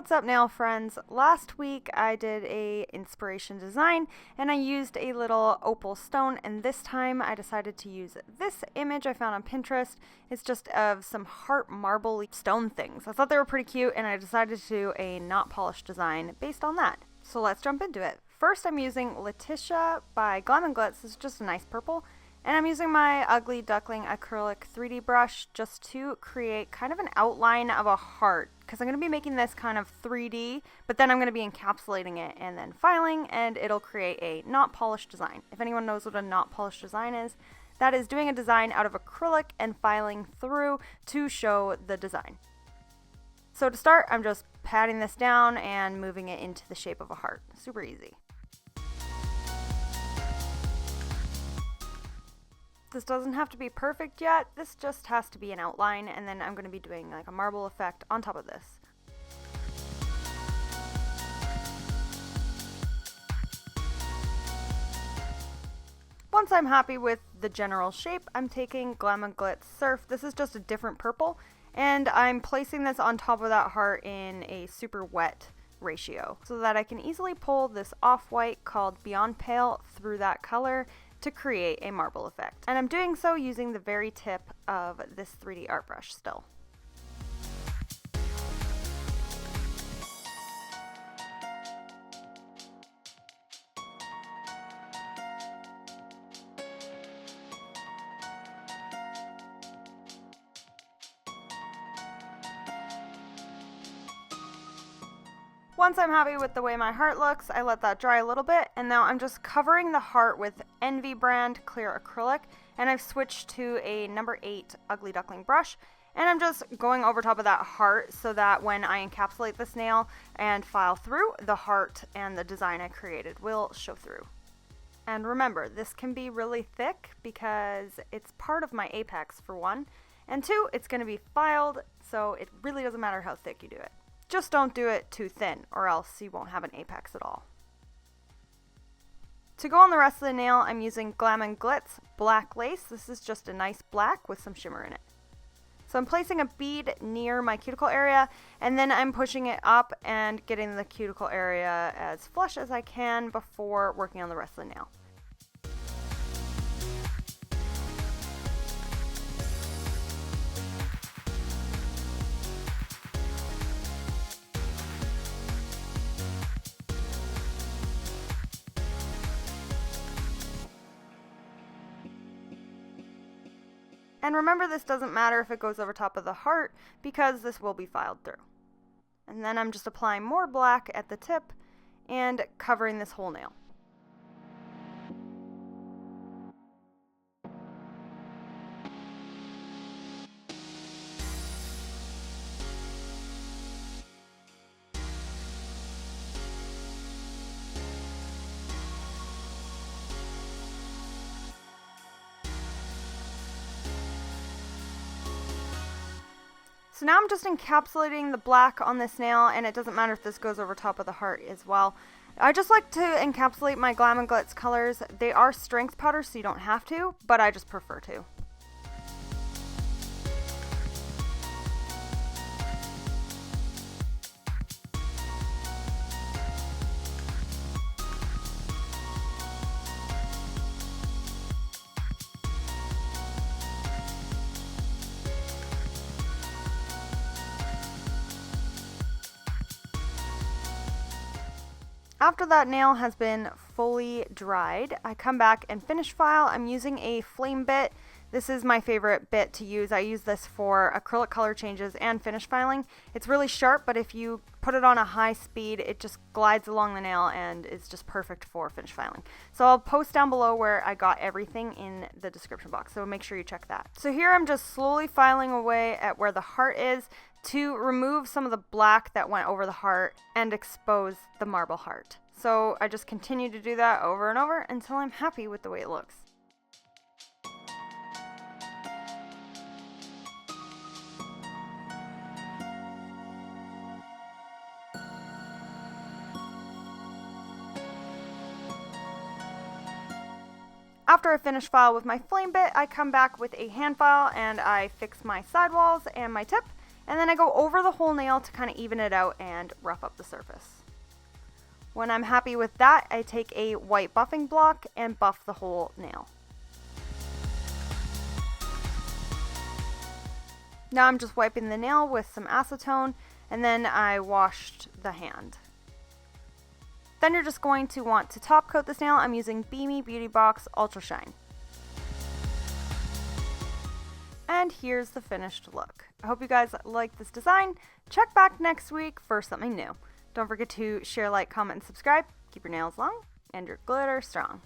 What's up, nail friends? Last week I did a inspiration design and I used a little opal stone, and this time I decided to use this image I found on Pinterest. It's just of some heart marble stone things. I thought they were pretty cute and I decided to do a not polished design based on that. So let's jump into it. First I'm using Letitia by GLAM and GLITS. It's just a nice purple. And I'm using my Ugly Duckling Acrylic 3D brush just to create kind of an outline of a heart, because I'm going to be making this kind of 3D, but then I'm going to be encapsulating it and then filing, and it'll create a not polished design. If anyone knows what a not polished design is, that is doing a design out of acrylic and filing through to show the design. So to start, I'm just patting this down and moving it into the shape of a heart. Super easy. This doesn't have to be perfect yet, this just has to be an outline, and then I'm going to be doing like a marble effect on top of this. Once I'm happy with the general shape, I'm taking GLAM and GLITS Surf. This is just a different purple, and I'm placing this on top of that heart in a super wet ratio so that I can easily pull this off-white called Beyond Pale through that color to create a marble effect. And I'm doing so using the very tip of this 3D art brush still. Once I'm happy with the way my heart looks, I let that dry a little bit, and now I'm just covering the heart with Envy brand clear acrylic, and I've switched to a number 8 Ugly Duckling brush, and I'm just going over top of that heart so that when I encapsulate this nail and file through, the heart and the design I created will show through. And remember, this can be really thick because it's part of my apex for one, and two, it's going to be filed, so it really doesn't matter how thick you do it. Just don't do it too thin, or else you won't have an apex at all. To go on the rest of the nail, I'm using GLAM and GLITS black lace. This is just a nice black with some shimmer in it. So I'm placing a bead near my cuticle area, and then I'm pushing it up and getting the cuticle area as flush as I can before working on the rest of the nail. And remember, this doesn't matter if it goes over top of the heart because this will be filed through. And then I'm just applying more black at the tip and covering this whole nail. So now I'm just encapsulating the black on this nail, and it doesn't matter if this goes over top of the heart as well. I just like to encapsulate my GLAM and GLITS colors. They are strength powder, so you don't have to, but I just prefer to. After that nail has been fully dried, I come back and finish file. I'm using a flame bit. This is my favorite bit to use. I use this for acrylic color changes and finish filing. It's really sharp, but if you put it on a high speed, it just glides along the nail and is just perfect for finish filing. So I'll post down below where I got everything in the description box, so make sure you check that. So here I'm just slowly filing away at where the heart is to remove some of the black that went over the heart and expose the marble heart. So I just continue to do that over and over until I'm happy with the way it looks. After I finish file with my flame bit, I come back with a hand file and I fix my sidewalls and my tip, And then I go over the whole nail to kind of even it out and rough up the surface. When I'm happy with that, I take a white buffing block and buff the whole nail. Now I'm just wiping the nail with some acetone, and then I washed the hand. Then you're just going to want to top coat this nail. I'm using BEMI Beauty Box Ultra Shine. And here's the finished look. I hope you guys like this design. Check back next week for something new. Don't forget to share, like, comment, and subscribe. Keep your nails long and your glitter strong.